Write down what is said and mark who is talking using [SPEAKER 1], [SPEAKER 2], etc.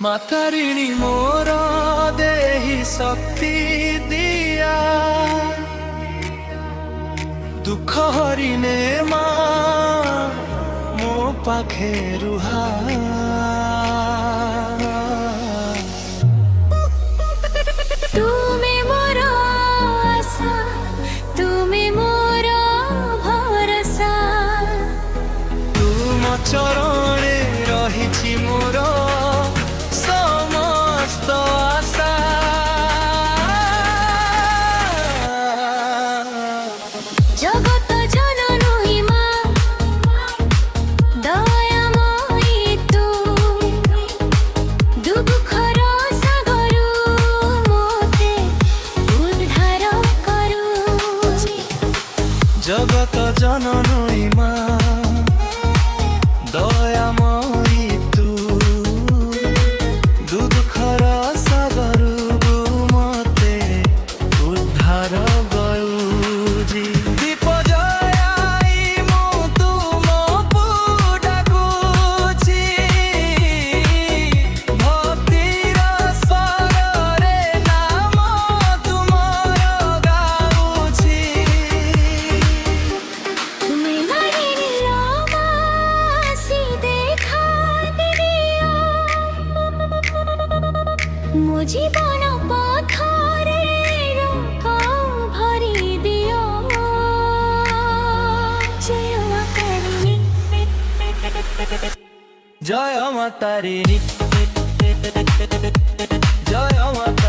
[SPEAKER 1] ମାତାରିଣୀ ମୋର ଦେହି ଶକ୍ତି ଦିଆ ଦୁଃଖ ହରିନେ ମା ମୋ ପାଖେ ରୁହା
[SPEAKER 2] ତୁମେ ମୋର ଆଶା, ତୁମେ ମୋର ଭରସା।
[SPEAKER 1] ତୁମ ଚରଣେ ରହିଛି ମୋର ସମସ୍ତ ଆଶା।
[SPEAKER 2] জগত জননী মা দয়াময়ী তু দুঃখর সাগরু মোতে উদ্ধার করু।
[SPEAKER 1] জগত জননী মা দয়াময়ী তু দুঃখর সাগরু মতে উদ্ধার କରୁଛି। ଦୀପ ଜଳାଇ ମୁଁ ତୁମକୁ ଡାକୁଛି, ଭକ୍ତିର ସ୍ୱରରେ ନାମ ତୁମର ଗାଉଛି।
[SPEAKER 2] তুমি মারিল মাসি দেখা দিও ମୋ ଜୀବନ ପଥରେ ରଙ୍ଗ ଭରି ଦିଅ। ଜୟ ମାତାରିଣୀ,
[SPEAKER 1] ଜୟ ମାତାରିଣୀ, ଜୟ ମାତା